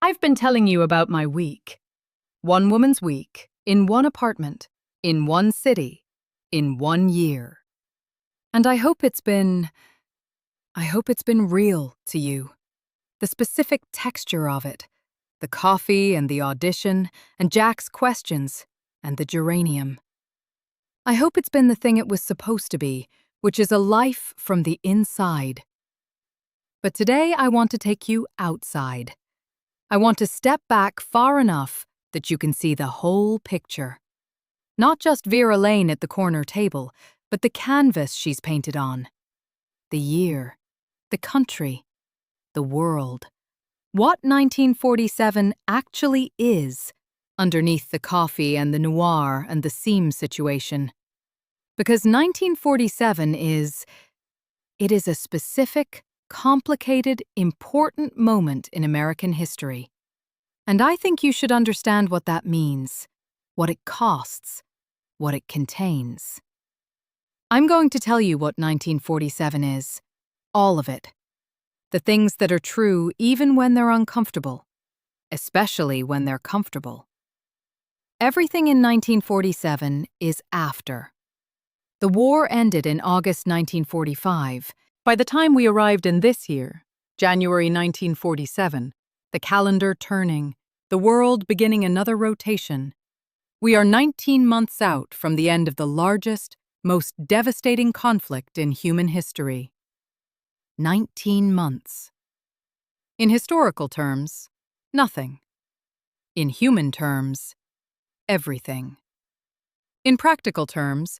I've been telling you about my week. One woman's week, in one apartment, in one city, in 1 year. And I hope it's been real to you. The specific texture of it, the coffee and the audition, and Jack's questions, and the geranium. I hope it's been the thing it was supposed to be, which is a life from the inside. But today I want to take you outside. I want to step back far enough that you can see the whole picture. Not just Vera Lane at the corner table, but the canvas she's painted on. The year, the country, the world. What 1947 actually is underneath the coffee and the noir and the seam situation. Because 1947 is a specific, complicated, important moment in American history. And I think you should understand what that means, what it costs, what it contains. I'm going to tell you what 1947 is, all of it. The things that are true even when they're uncomfortable, especially when they're comfortable. Everything in 1947 is after. The war ended in August 1945. By the time we arrived in this year, January 1947, the calendar turning, the world beginning another rotation, we are 19 months out from the end of the largest, most devastating conflict in human history. 19 months. In historical terms, nothing. In human terms, everything. In practical terms,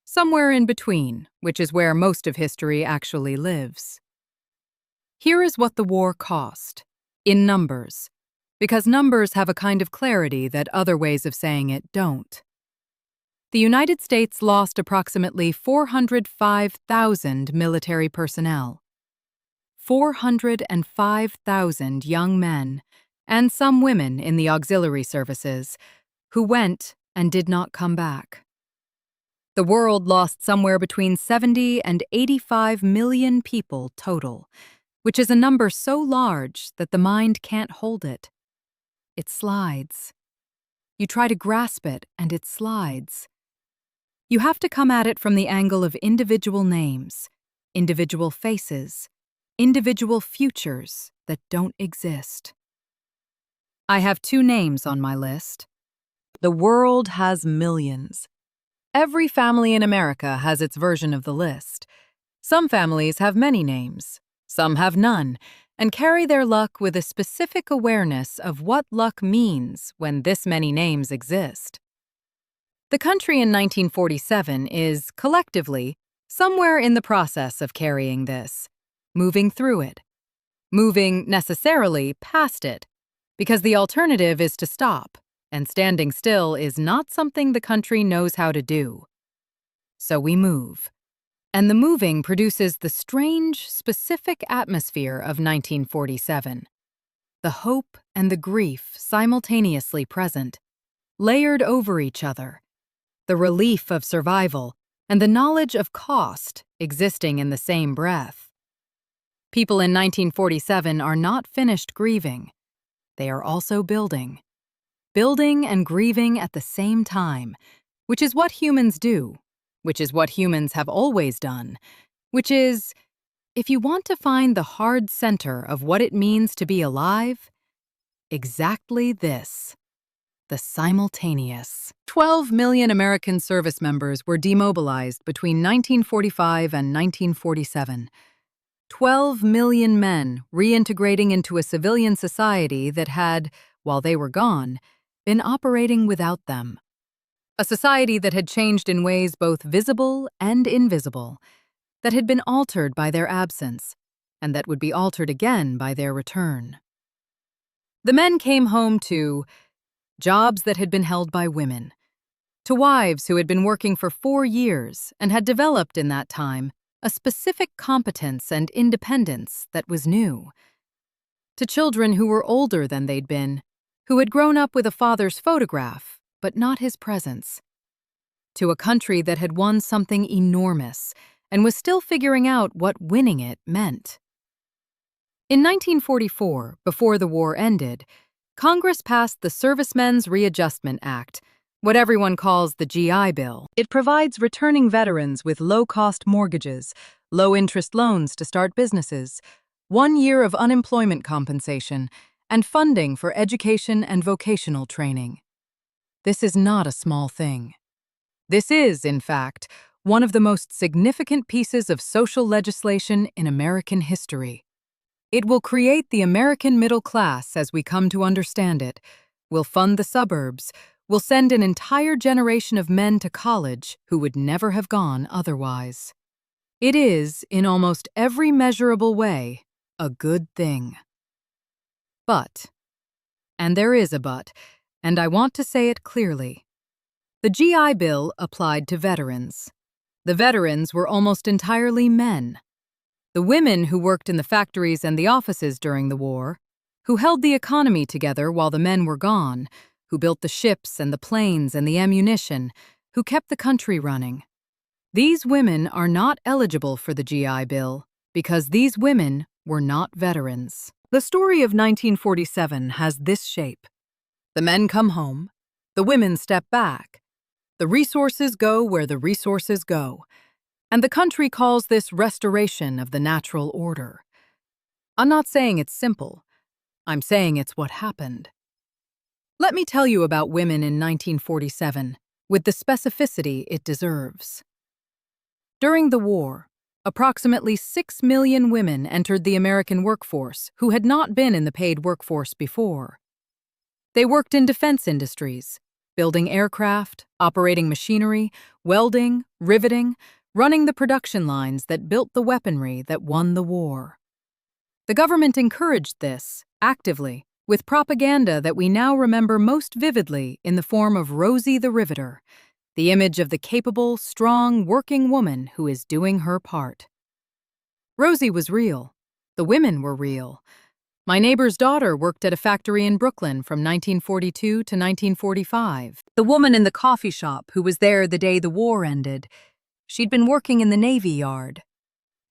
somewhere in between, which is where most of history actually lives. Here is what the war cost, in numbers, because numbers have a kind of clarity that other ways of saying it don't. The United States lost approximately 405,000 military personnel. 405,000 young men, and some women in the auxiliary services, who went and did not come back. The world lost somewhere between 70 and 85 million people total, which is a number so large that the mind can't hold it. It slides. You try to grasp it, and it slides. You have to come at it from the angle of individual names, individual faces, individual futures that don't exist. I have 2 names on my list. The world has millions. Every family in America has its version of the list. Some families have many names, some have none, and carry their luck with a specific awareness of what luck means when this many names exist. The country in 1947 is, collectively, somewhere in the process of carrying this, moving through it, moving necessarily past it, because the alternative is to stop. And standing still is not something the country knows how to do. So we move. And the moving produces the strange, specific atmosphere of 1947. The hope and the grief simultaneously present, layered over each other. The relief of survival and the knowledge of cost existing in the same breath. People in 1947 are not finished grieving. They are also building. Building and grieving at the same time, which is what humans do, which is what humans have always done, which is, if you want to find the hard center of what it means to be alive, exactly this, the simultaneous. 12 million American service members were demobilized between 1945 and 1947. 12 million men reintegrating into a civilian society that had, while they were gone, been operating without them. A society that had changed in ways both visible and invisible, that had been altered by their absence, and that would be altered again by their return. The men came home to jobs that had been held by women, to wives who had been working for 4 years and had developed in that time a specific competence and independence that was new, to children who were older than they'd been, who had grown up with a father's photograph, but not his presence, to a country that had won something enormous and was still figuring out what winning it meant. In 1944, before the war ended, Congress passed the Servicemen's Readjustment Act, what everyone calls the GI Bill. It provides returning veterans with low-cost mortgages, low-interest loans to start businesses, 1 year of unemployment compensation, and funding for education and vocational training. This is not a small thing. This is, in fact, one of the most significant pieces of social legislation in American history. It will create the American middle class as we come to understand it, will fund the suburbs, will send an entire generation of men to college who would never have gone otherwise. It is, in almost every measurable way, a good thing. But, and there is a but, and I want to say it clearly, the GI Bill applied to veterans. The veterans were almost entirely men. The women who worked in the factories and the offices during the war, who held the economy together while the men were gone, who built the ships and the planes and the ammunition, who kept the country running. These women are not eligible for the GI Bill because these women were not veterans. The story of 1947 has this shape. The men come home, the women step back, the resources go where the resources go, and the country calls this restoration of the natural order. I'm not saying it's simple. I'm saying it's what happened. Let me tell you about women in 1947, with the specificity it deserves. During the war, approximately 6 million women entered the American workforce who had not been in the paid workforce before. They worked in defense industries, building aircraft, operating machinery, welding, riveting, running the production lines that built the weaponry that won the war. The government encouraged this, actively, with propaganda that we now remember most vividly in the form of Rosie the Riveter, the image of the capable, strong, working woman who is doing her part. Rosie was real. The women were real. My neighbor's daughter worked at a factory in Brooklyn from 1942 to 1945. The woman in the coffee shop who was there the day the war ended, she'd been working in the Navy Yard.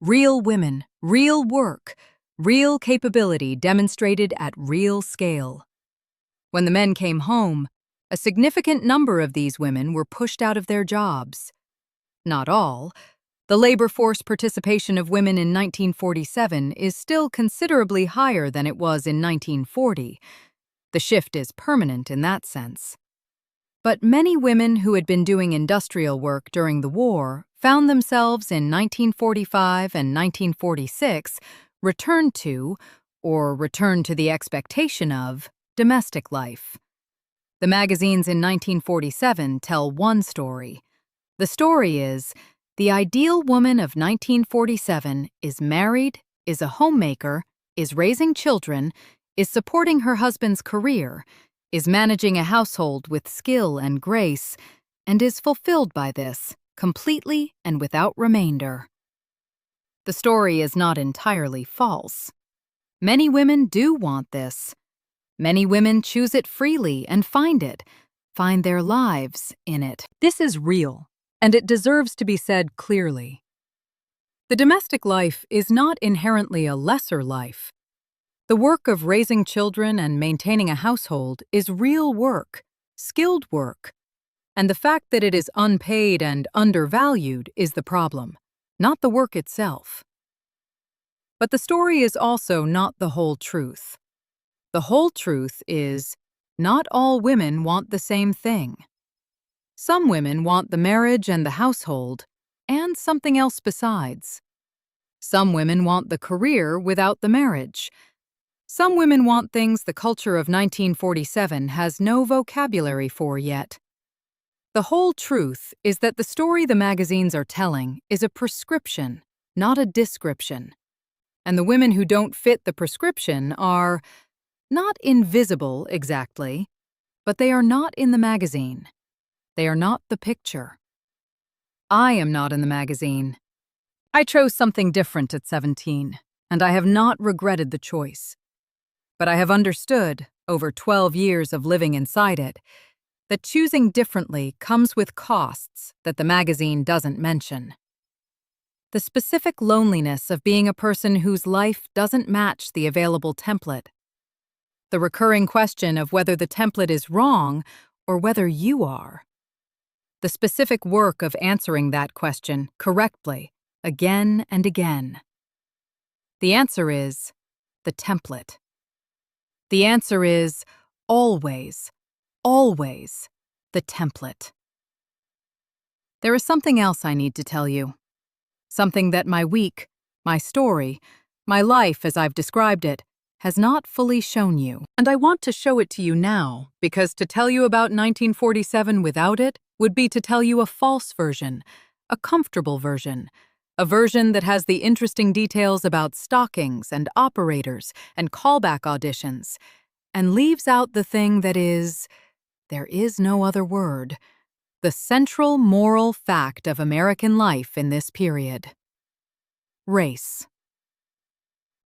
Real women, real work, real capability demonstrated at real scale. When the men came home, a significant number of these women were pushed out of their jobs. Not all. The labor force participation of women in 1947 is still considerably higher than it was in 1940. The shift is permanent in that sense. But many women who had been doing industrial work during the war found themselves in 1945 and 1946 returned to, or returned to the expectation of, domestic life. The magazines in 1947 tell one story. The story is, the ideal woman of 1947 is married, is a homemaker, is raising children, is supporting her husband's career, is managing a household with skill and grace, and is fulfilled by this, completely and without remainder. The story is not entirely false. Many women do want this. Many women choose it freely and find their lives in it. This is real, and it deserves to be said clearly. The domestic life is not inherently a lesser life. The work of raising children and maintaining a household is real work, skilled work, and the fact that it is unpaid and undervalued is the problem, not the work itself. But the story is also not the whole truth. The whole truth is, not all women want the same thing. Some women want the marriage and the household, and something else besides. Some women want the career without the marriage. Some women want things the culture of 1947 has no vocabulary for yet. The whole truth is that the story the magazines are telling is a prescription, not a description. And the women who don't fit the prescription are not invisible exactly, but they are not in the magazine. They are not the picture. I am not in the magazine. I chose something different at 17, and I have not regretted the choice. But I have understood, over 12 years of living inside it, that choosing differently comes with costs that the magazine doesn't mention. The specific loneliness of being a person whose life doesn't match the available template. the recurring question of whether the template is wrong or whether you are. The specific work of answering that question correctly, again and again. The answer is the template. The answer is always, always the template. There is something else I need to tell you. Something that my week, my story, my life as I've described it, has not fully shown you. And I want to show it to you now, because to tell you about 1947 without it would be to tell you a false version, a comfortable version, a version that has the interesting details about stockings and operators and callback auditions, and leaves out the thing that is, there is no other word, the central moral fact of American life in this period. Race.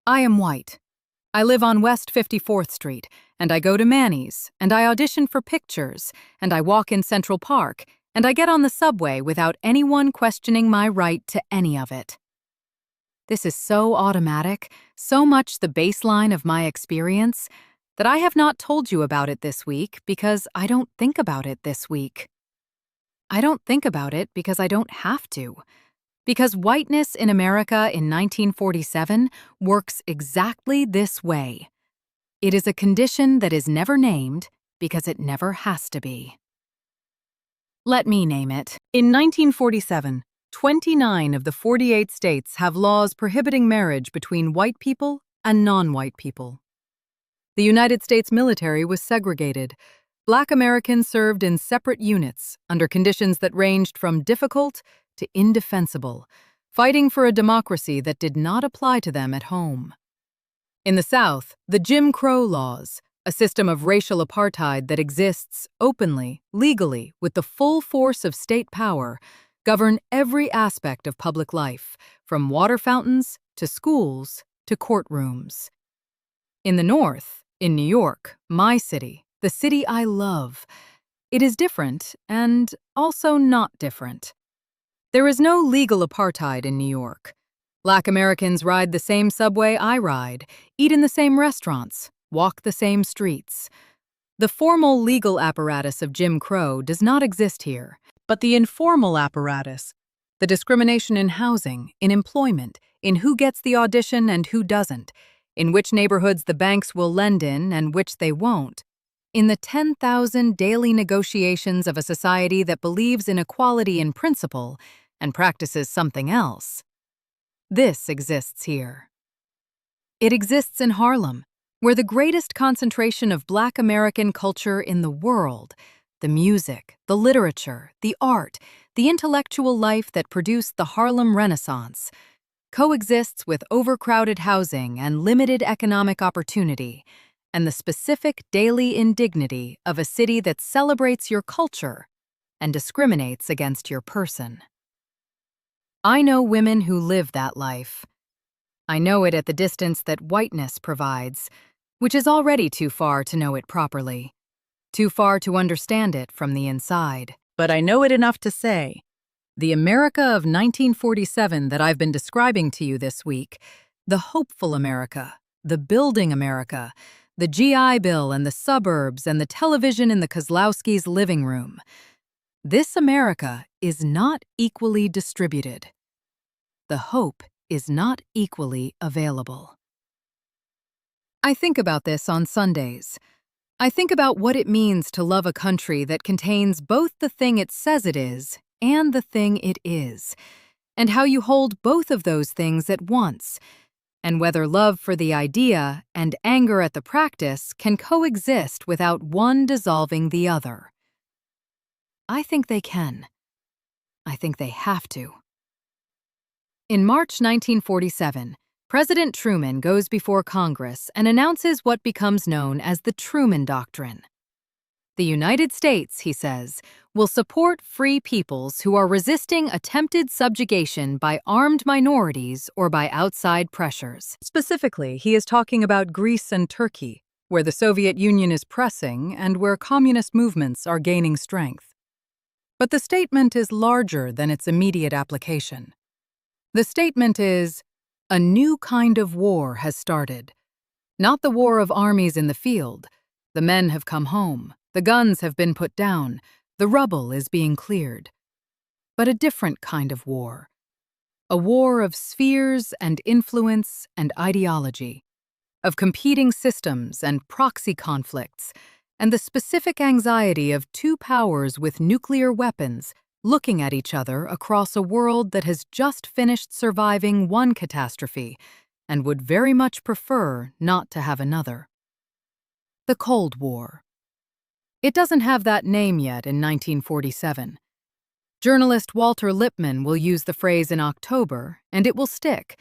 I am white. I live on West 54th Street, and I go to Manny's, and I audition for pictures, and I walk in Central Park, and I get on the subway without anyone questioning my right to any of it. This is so automatic, so much the baseline of my experience, that I have not told you about it this week because I don't think about it this week. I don't think about it because I don't have to. Because whiteness in America in 1947 works exactly this way. It is a condition that is never named because it never has to be. Let me name it. In 1947, 29 of the 48 states have laws prohibiting marriage between white people and non-white people. The United States military was segregated. Black Americans served in separate units under conditions that ranged from difficult to indefensible, fighting for a democracy that did not apply to them at home. In the South, the Jim Crow laws, a system of racial apartheid that exists openly, legally, with the full force of state power, govern every aspect of public life, from water fountains to schools to courtrooms. In the North, in New York, my city, the city I love, it is different and also not different. There is no legal apartheid in New York. Black Americans ride the same subway I ride, eat in the same restaurants, walk the same streets. The formal legal apparatus of Jim Crow does not exist here, but the informal apparatus, the discrimination in housing, in employment, in who gets the audition and who doesn't, in which neighborhoods the banks will lend in and which they won't, in the 10,000 daily negotiations of a society that believes in equality in principle and practices something else. This exists here. It exists in Harlem, where the greatest concentration of Black American culture in the world, the music, the literature, the art, the intellectual life that produced the Harlem Renaissance, coexists with overcrowded housing and limited economic opportunity, and the specific daily indignity of a city that celebrates your culture and discriminates against your person. I know women who live that life. I know it at the distance that whiteness provides, which is already too far to know it properly, too far to understand it from the inside. But I know it enough to say, the America of 1947 that I've been describing to you this week, the hopeful America, the building America, the GI Bill and the suburbs and the television in the Kozlowski's living room, this America is not equally distributed. The hope is not equally available. I think about this on Sundays. I think about what it means to love a country that contains both the thing it says it is and the thing it is, and how you hold both of those things at once, and whether love for the idea and anger at the practice can coexist without one dissolving the other. I think they can. I think they have to. In March 1947, President Truman goes before Congress and announces what becomes known as the Truman Doctrine. The United States, he says, will support free peoples who are resisting attempted subjugation by armed minorities or by outside pressures. Specifically, he is talking about Greece and Turkey, where the Soviet Union is pressing and where communist movements are gaining strength. But the statement is larger than its immediate application. The statement is, a new kind of war has started. Not the war of armies in the field. The men have come home, the guns have been put down, the rubble is being cleared. But a different kind of war. A war of spheres and influence and ideology, of competing systems and proxy conflicts, and the specific anxiety of two powers with nuclear weapons looking at each other across a world that has just finished surviving one catastrophe and would very much prefer not to have another. The Cold War. It doesn't have that name yet in 1947. Journalist Walter Lippmann will use the phrase in October, and it will stick.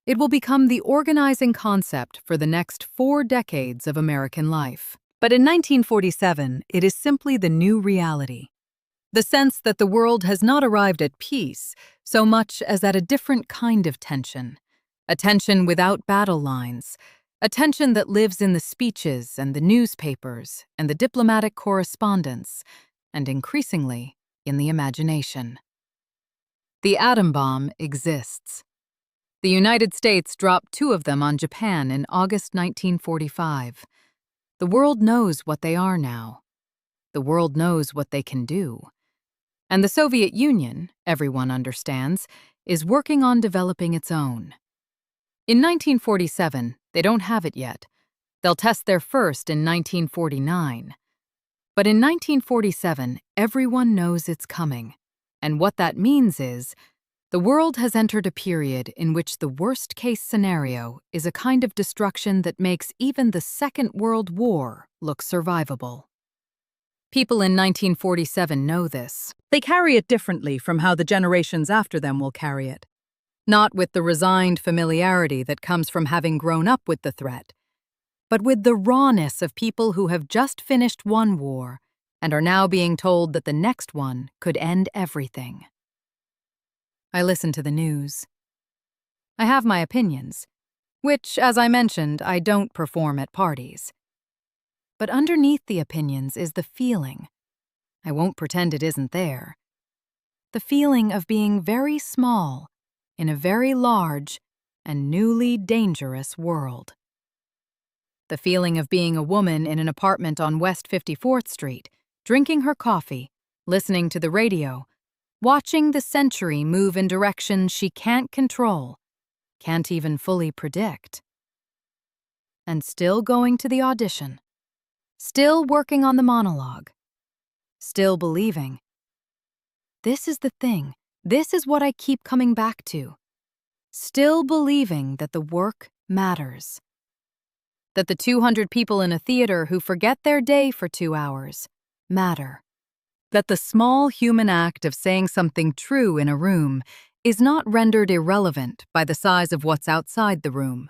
It will become the organizing concept for the next 4 decades of American life. But in 1947, it is simply the new reality. The sense that the world has not arrived at peace so much as at a different kind of tension. A tension without battle lines. A tension that lives in the speeches and the newspapers and the diplomatic correspondence, and increasingly, in the imagination. The atom bomb exists. The United States dropped 2 of them on Japan in August 1945. The world knows what they are now. The world knows what they can do. And the Soviet Union, everyone understands, is working on developing its own. In 1947, they don't have it yet. They'll test their first in 1949. But in 1947, everyone knows it's coming. And what that means is, the world has entered a period in which the worst-case scenario is a kind of destruction that makes even the Second World War look survivable. People in 1947 know this. They carry it differently from how the generations after them will carry it. Not with the resigned familiarity that comes from having grown up with the threat, but with the rawness of people who have just finished one war and are now being told that the next one could end everything. I listen to the news. I have my opinions, which, as I mentioned, I don't perform at parties. But underneath the opinions is the feeling. I won't pretend it isn't there. The feeling of being very small in a very large and newly dangerous world. The feeling of being a woman in an apartment on West 54th Street, drinking her coffee, listening to the radio, watching the century move in directions she can't control, can't even fully predict. And still going to the audition, still working on the monologue, still believing. This is the thing. This is what I keep coming back to. Still believing that the work matters. That the 200 people in a theater who forget their day for 2 hours matter. That the small human act of saying something true in a room is not rendered irrelevant by the size of what's outside the room.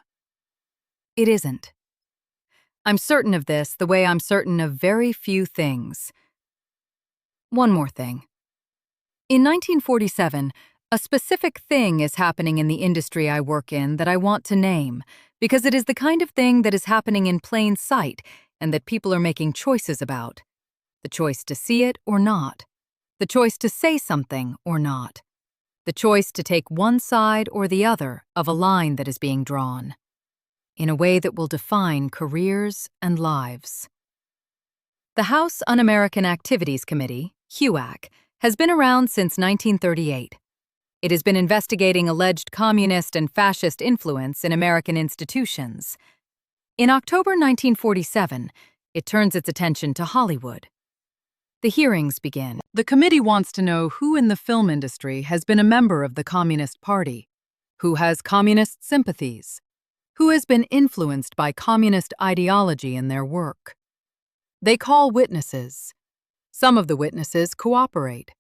It isn't. I'm certain of this the way I'm certain of very few things. One more thing. In 1947, a specific thing is happening in the industry I work in that I want to name, because it is the kind of thing that is happening in plain sight and that people are making choices about. The choice to see it or not. The choice to say something or not. The choice to take one side or the other of a line that is being drawn, in a way that will define careers and lives. The House Un-American Activities Committee, HUAC, has been around since 1938. It has been investigating alleged communist and fascist influence in American institutions. In October 1947, it turns its attention to Hollywood. The hearings begin. The committee wants to know who in the film industry has been a member of the Communist Party, who has communist sympathies, who has been influenced by communist ideology in their work. They call witnesses. Some of the witnesses cooperate.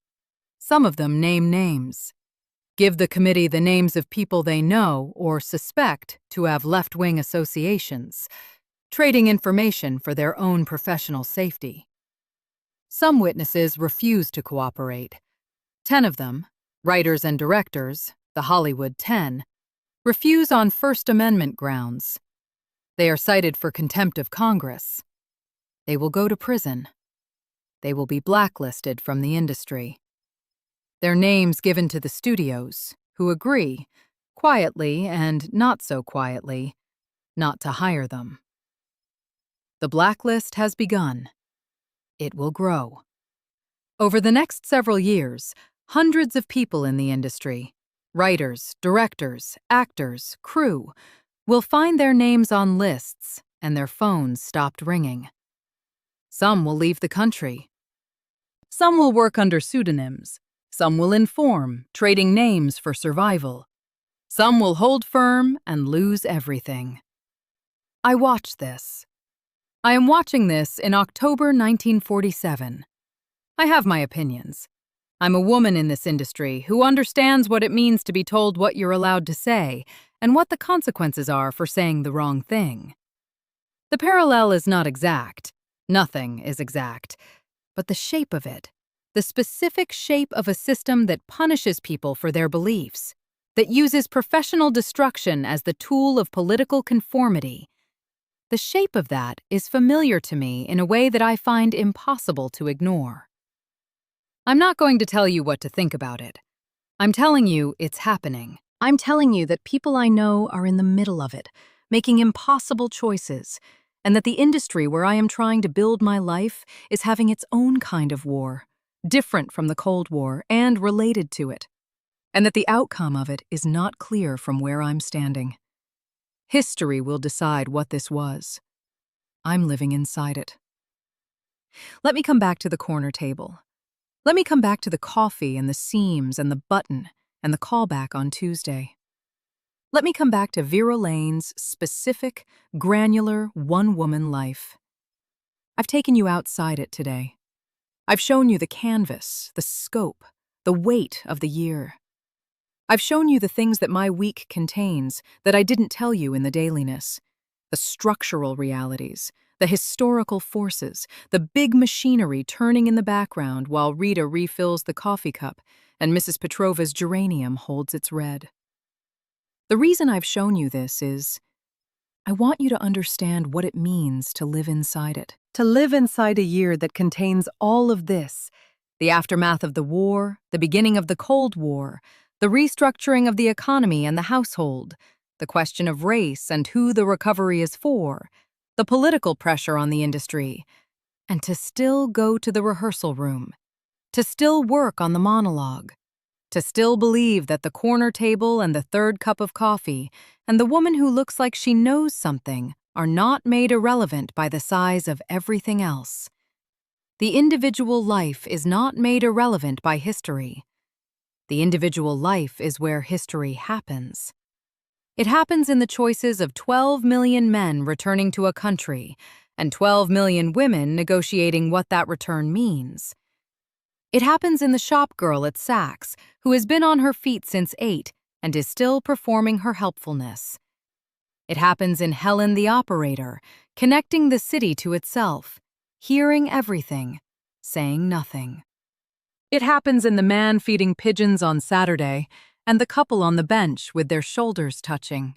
Some of them name names. Give the committee the names of people they know or suspect to have left-wing associations, trading information for their own professional safety. Some witnesses refuse to cooperate. 10 of them, writers and directors, the Hollywood 10, refuse on First Amendment grounds. They are cited for contempt of Congress. They will go to prison. They will be blacklisted from the industry. Their names given to the studios, who agree, quietly and not so quietly, not to hire them. The blacklist has begun. It will grow. Over the next several years, hundreds of people in the industry, writers, directors, actors, crew, will find their names on lists and their phones stopped ringing. Some will leave the country. Some will work under pseudonyms. Some will inform, trading names for survival. Some will hold firm and lose everything. I watch this. I am watching this in October 1947. I have my opinions. I'm a woman in this industry who understands what it means to be told what you're allowed to say and what the consequences are for saying the wrong thing. The parallel is not exact. Nothing is exact. But the shape of it, the specific shape of a system that punishes people for their beliefs, that uses professional destruction as the tool of political conformity, the shape of that is familiar to me in a way that I find impossible to ignore. I'm not going to tell you what to think about it. I'm telling you it's happening. I'm telling you that people I know are in the middle of it, making impossible choices, and that the industry where I am trying to build my life is having its own kind of war, different from the Cold War and related to it, and that the outcome of it is not clear from where I'm standing. History will decide what this was. I'm living inside it. Let me come back to the corner table. Let me come back to the coffee and the seams and the button and the callback on Tuesday. Let me come back to Vera Lane's specific, granular, one-woman life. I've taken you outside it today. I've shown you the canvas, the scope, the weight of the year. I've shown you the things that my week contains that I didn't tell you in the dailiness, the structural realities, the historical forces, the big machinery turning in the background while Rita refills the coffee cup and Mrs. Petrova's geranium holds its red. The reason I've shown you this is I want you to understand what it means to live inside it. To live inside a year that contains all of this, the aftermath of the war, the beginning of the Cold War, the restructuring of the economy and the household, the question of race and who the recovery is for, the political pressure on the industry, and to still go to the rehearsal room, to still work on the monologue, to still believe that the corner table and the third cup of coffee and the woman who looks like she knows something are not made irrelevant by the size of everything else. The individual life is not made irrelevant by history. The individual life is where history happens. It happens in the choices of 12 million men returning to a country and 12 million women negotiating what that return means. It happens in the shop girl at Saks, who has been on her feet since 8 and is still performing her helpfulness. It happens in Helen the operator, connecting the city to itself, hearing everything, saying nothing. It happens in the man feeding pigeons on Saturday and the couple on the bench with their shoulders touching.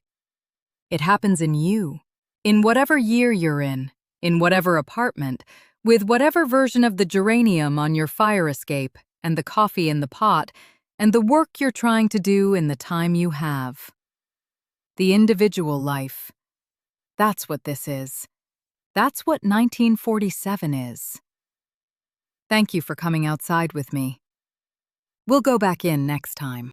It happens in you, in whatever year you're in whatever apartment, with whatever version of the geranium on your fire escape and the coffee in the pot and the work you're trying to do in the time you have. The individual life. That's what this is. That's what 1947 is. Thank you for coming outside with me. We'll go back in next time.